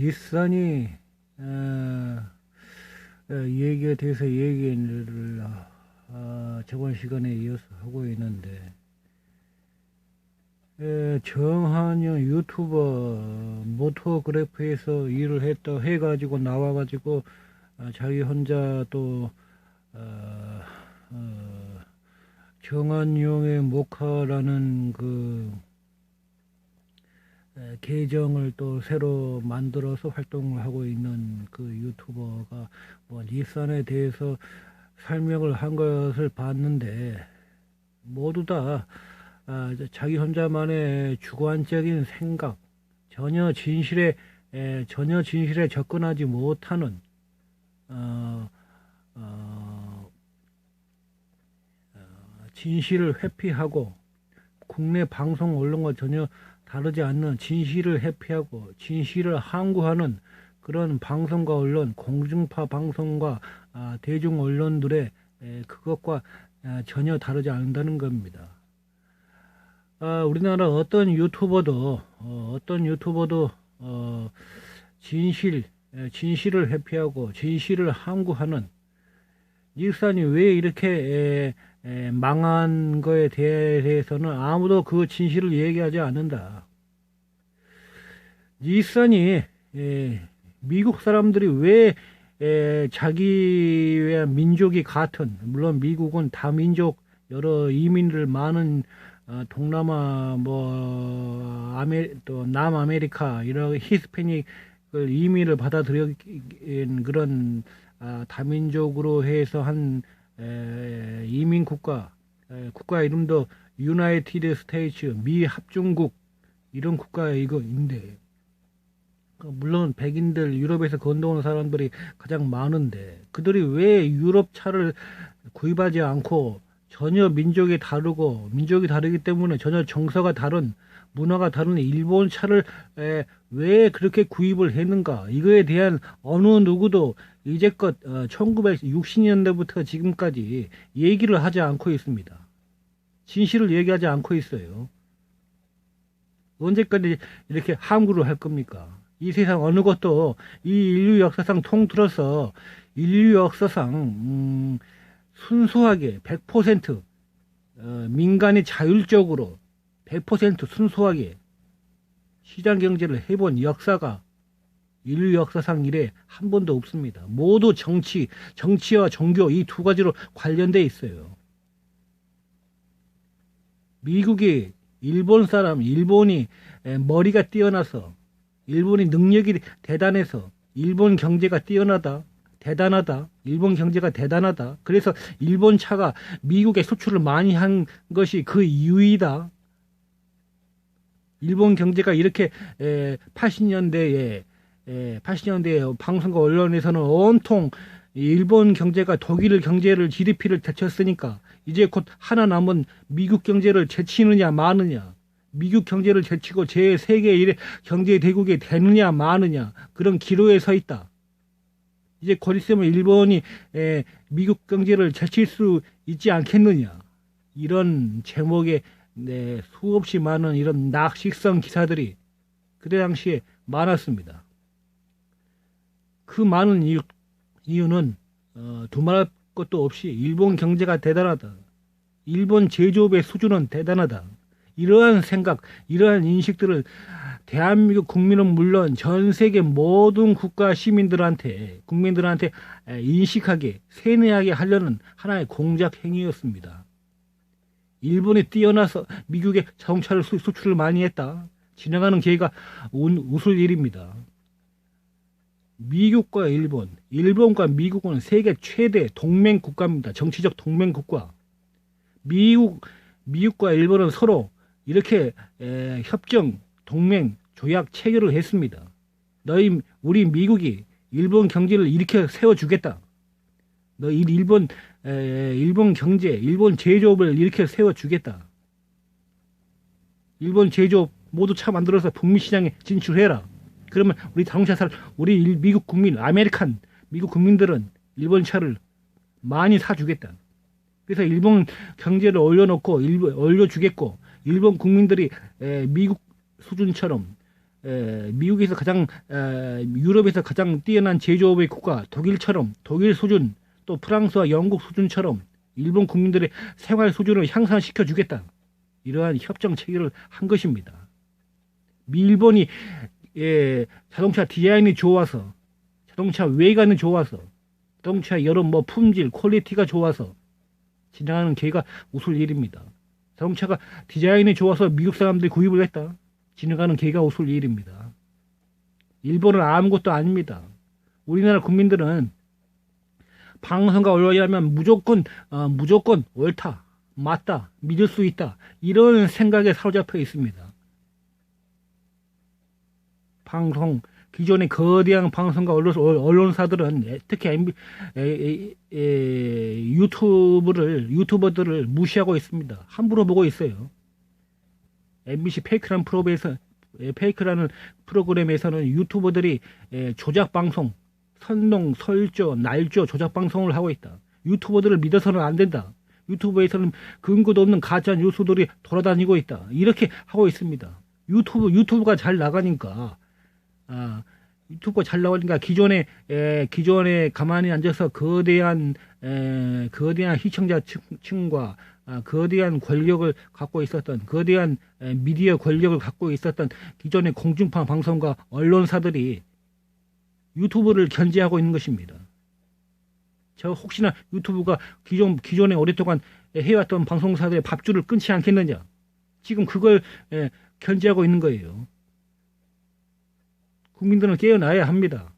닛산이 얘기에 대해서 얘기를 저번 시간에 이어서 하고 있는데, 정한영 유튜버 모토그래프에서 일을 했다 해가지고 나와가지고 자기 혼자 또 정한용의 모카라는 그 계정을 또 새로 만들어서 활동을 하고 있는 그 유튜버가 뭐 닛산에 대해서 설명을 한 것을 봤는데, 모두 다 자기 혼자만의 주관적인 생각, 전혀 진실에 접근하지 못하는 진실을 회피하고, 국내 방송 언론과 전혀 다르지 않는 진실을 회피하고 진실을 항구하는 그런 방송과 언론, 공중파 방송과 대중 언론들의 그것과 전혀 다르지 않는다는 겁니다. 우리나라 어떤 유튜버도 진실을 회피하고 진실을 항구하는 닛산이 왜 이렇게 망한 거에 대해서는 아무도 그 진실을 얘기하지 않는다. 닛산이 미국 사람들이 왜 자기의 민족이 같은, 물론 미국은 다민족 여러 이민들 많은 동남아 또 남아메리카 이런 히스패닉을 이민을 받아들인 그런 다민족으로 해서 한 이민 국가 이름도 유나이티드 스테이츠, 미 합중국, 이런 국가에 이거인데, 물론 백인들 유럽에서 건너온 사람들이 가장 많은데, 그들이 왜 유럽 차를 구입하지 않고, 전혀 민족이 다르기 때문에 전혀 정서가 다른, 문화가 다른 일본 차를 왜 그렇게 구입을 했는가, 이거에 대한 어느 누구도 이제껏 1960년대부터 지금까지 얘기를 하지 않고 있습니다. 진실을 얘기하지 않고 있어요. 언제까지 이렇게 함구를 할 겁니까? 이 세상 어느 것도 이 인류 역사상 통틀어서 인류 역사상 순수하게 100% 민간이 자율적으로 100% 순수하게 시장 경제를 해본 역사가 인류 역사상 이래 한 번도 없습니다. 모두 정치와 종교, 이 두 가지로 관련돼 있어요. 미국이 일본이 머리가 뛰어나서, 일본이 능력이 대단해서, 일본 경제가 대단하다, 일본 경제가 대단하다, 그래서 일본 차가 미국에 수출을 많이 한 것이 그 이유이다. 일본 경제가 이렇게 80년대에 방송과 언론에서는 온통 일본 경제가 독일 경제를 GDP를 제쳤으니까 이제 곧 하나 남은 미국 경제를 제치느냐 마느냐, 미국 경제를 제치고 제3계 1의 경제 대국이 되느냐 마느냐, 그런 기로에 서 있다. 이제 곧 있으면 일본이 미국 경제를 제칠 수 있지 않겠느냐, 이런 제목의 수없이 많은 이런 낙식성 기사들이 그때 당시에 많았습니다. 그 많은 이유는 두말할 것도 없이 일본 경제가 대단하다, 일본 제조업의 수준은 대단하다, 이러한 생각, 이러한 인식들을 대한민국 국민은 물론 전 세계 모든 국가 국민들한테 인식하게, 세뇌하게 하려는 하나의 공작 행위였습니다. 일본이 뛰어나서 미국에 자동차를 수출을 많이 했다, 지나가는 개가 웃을 일입니다. 미국과 일본과 미국은 세계 최대 동맹 국가입니다. 정치적 동맹 국가. 미국과 일본은 서로 이렇게 협정, 동맹, 조약 체결을 했습니다. 우리 미국이 일본 경제를 이렇게 세워주겠다. 일본 경제, 일본 제조업을 이렇게 세워주겠다. 일본 제조업 모두 차 만들어서 북미 시장에 진출해라. 그러면 우리 미국 국민, 미국 국민들은 일본 차를 많이 사주겠다. 그래서 일본 경제를 올려주겠고, 일본 국민들이 미국 수준처럼 미국에서 가장 유럽에서 가장 뛰어난 제조업의 국가 독일처럼 독일 수준 또 프랑스와 영국 수준처럼 일본 국민들의 생활 수준을 향상시켜 주겠다. 이러한 협정 체결을 한 것입니다. 일본이 자동차 디자인이 좋아서 자동차 외관이 좋아서 자동차 여러 품질 퀄리티가 좋아서 지나가는 계기가 웃을 일입니다. 자동차가 디자인이 좋아서 미국 사람들이 구입을 했다. 지나가는 계기가 웃을 일입니다. 일본은 아무것도 아닙니다. 우리나라 국민들은 방송과 언론이라면 무조건 옳다, 맞다, 믿을 수 있다 이런 생각에 사로잡혀 있습니다. 기존의 거대한 방송과 언론사들은 특히 유튜버들을 무시하고 있습니다. 함부로 보고 있어요. MBC 페이크라는 프로그램에서는 유튜버들이 조작 방송, 선동, 설조, 날조 조작 방송을 하고 있다. 유튜버들을 믿어서는 안 된다. 유튜브에서는 근거도 없는 가짜 뉴스들이 돌아다니고 있다. 이렇게 하고 있습니다. 유튜브가 잘 나가니까 기존에 가만히 앉아서 거대한 시청자층과 거대한 권력을 갖고 있었던 거대한 미디어 권력을 갖고 있었던 기존의 공중파 방송과 언론사들이 유튜브를 견제하고 있는 것입니다. 저 혹시나 유튜브가 기존에 오랫동안 해왔던 방송사들의 밥줄을 끊지 않겠느냐. 지금 그걸 견제하고 있는 거예요. 국민들은 깨어나야 합니다.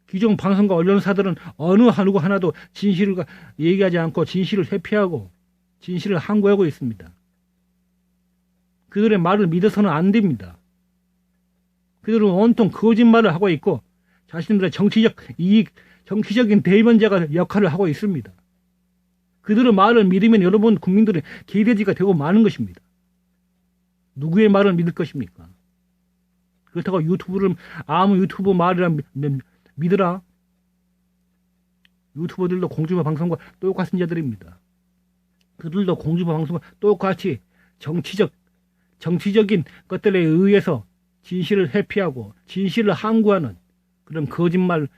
기존 방송과 언론사들은 어느 하나도 진실을 얘기하지 않고 진실을 회피하고 진실을 항고하고 있습니다. 그들의 말을 믿어서는 안 됩니다. 그들은 온통 거짓말을 하고 있고 자신들의 정치적인 대변자가 역할을 하고 있습니다. 그들의 말을 믿으면 여러분 국민들은 개돼지가 되고 마는 것입니다. 누구의 말을 믿을 것입니까? 그렇다고 아무 유튜브 말이라 믿으라. 유튜버들도 공중파 방송과 똑같은 자들입니다. 그들도 공중파 방송과 똑같이 정치적인 것들에 의해서 진실을 회피하고 진실을 항구하는 그런 거짓말을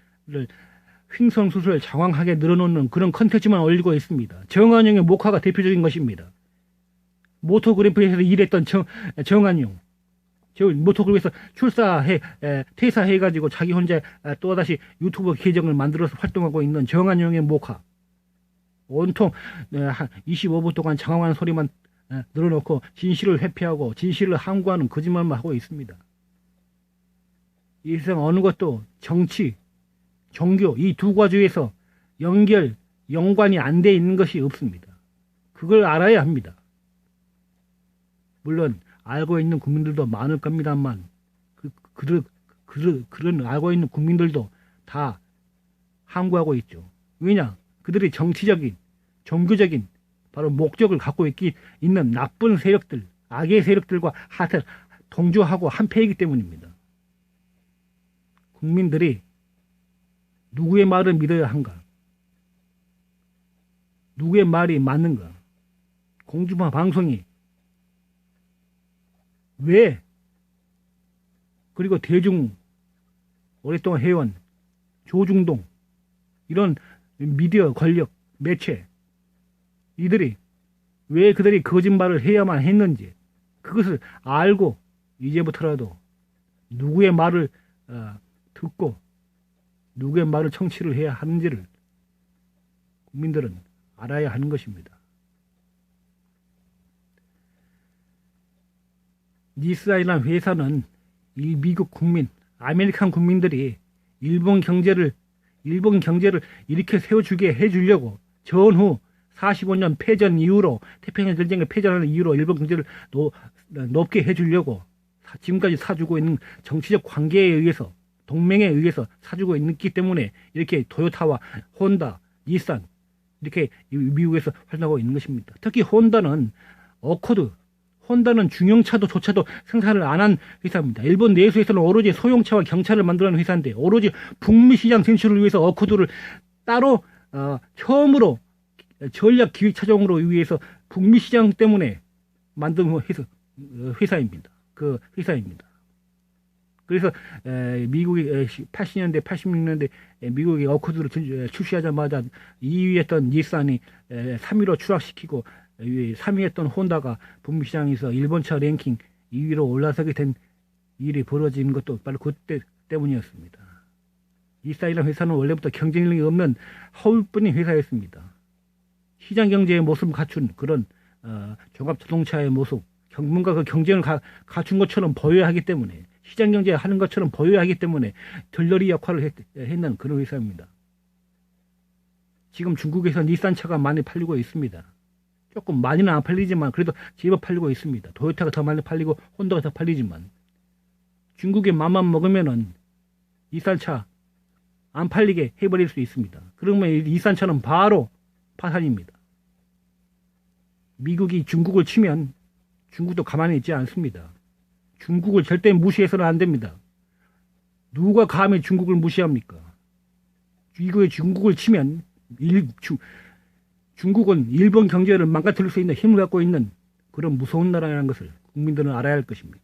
횡성수설 장황하게 늘어놓는 그런 컨텐츠만 올리고 있습니다. 정한용의 목화가 대표적인 것입니다. 모토그래프에서 일했던 정한용. 모토그룹에서 퇴사해가지고 자기 혼자 또다시 유튜브 계정을 만들어서 활동하고 있는 정한용의 목화. 온통 25분 동안 장황한 소리만 늘어놓고 진실을 회피하고 진실을 항구하는 거짓말만 하고 있습니다. 이 세상 어느 것도 정치, 종교 이 두 가지에서 연관이 안 돼 있는 것이 없습니다. 그걸 알아야 합니다. 물론 알고 있는 국민들도 많을 겁니다만 그런 알고 있는 국민들도 다 항구하고 있죠. 왜냐? 그들이 정치적인, 종교적인 바로 목적을 갖고 있는 나쁜 세력들, 악의 세력들과 동조하고 한패이기 때문입니다. 국민들이 누구의 말을 믿어야 한가? 누구의 말이 맞는가? 공중파 방송이 왜? 그리고 오랫동안 해온 조중동 이런 미디어 권력 매체 이들이 왜 그들이 거짓말을 해야만 했는지 그것을 알고 이제부터라도 누구의 말을 듣고 누구의 말을 청취를 해야 하는지를 국민들은 알아야 하는 것입니다. 니스아이라는 회사는 이 미국 국민, 아메리칸 국민들이 일본 경제를 이렇게 세워주게 해주려고 전후 45년 패전 이후로 태평양 전쟁을 패전하는 이후로 일본 경제를 높게 해주려고 지금까지 사주고 있는 정치적 관계에 의해서 동맹에 의해서 사주고 있기 때문에 이렇게 토요타와 혼다, 닛산 이렇게 미국에서 활동하고 있는 것입니다. 특히 혼다는 중형차도조차도 생산을 안 한 회사입니다. 일본 내수에서는 오로지 소형차와 경차를 만들어낸 회사인데 오로지 북미 시장 진출을 위해서 어코드를 따로 처음으로 전략 기획차종으로 위해서 북미 시장 때문에 만든 회사입니다. 그 회사입니다. 그래서 미국이 80년대, 86년대 미국이 어코드를 출시하자마자 2위였던 닛산이 3위로 추락시키고 3위였던 혼다가 북미시장에서 일본차 랭킹 2위로 올라서게 된 일이 벌어진 것도 바로 그때 때문이었습니다. 닛산이라는 회사는 원래부터 경쟁력이 없는 허울뿐인 회사였습니다. 시장 경제의 모습을 갖춘 그런 종합 자동차의 모습, 뭔가 그 경쟁을 갖춘 것처럼 보여야 하기 때문에, 시장 경제 하는 것처럼 보여야 하기 때문에 들러리 역할을 했는 그런 회사입니다. 지금 중국에서 닛산차가 많이 팔리고 있습니다. 조금 많이는 안 팔리지만 그래도 제법 팔리고 있습니다. 도요타가 더 많이 팔리고 혼다가 더 팔리지만, 중국의 맘만 먹으면은 닛산차 안 팔리게 해버릴 수 있습니다. 그러면 닛산차는 바로 파산입니다. 미국이 중국을 치면 중국도 가만히 있지 않습니다. 중국을 절대 무시해서는 안 됩니다. 누가 감히 중국을 무시합니까? 미국이 중국을 치면 중국은 일본 경제를 망가뜨릴 수 있는 힘을 갖고 있는 그런 무서운 나라라는 것을 국민들은 알아야 할 것입니다.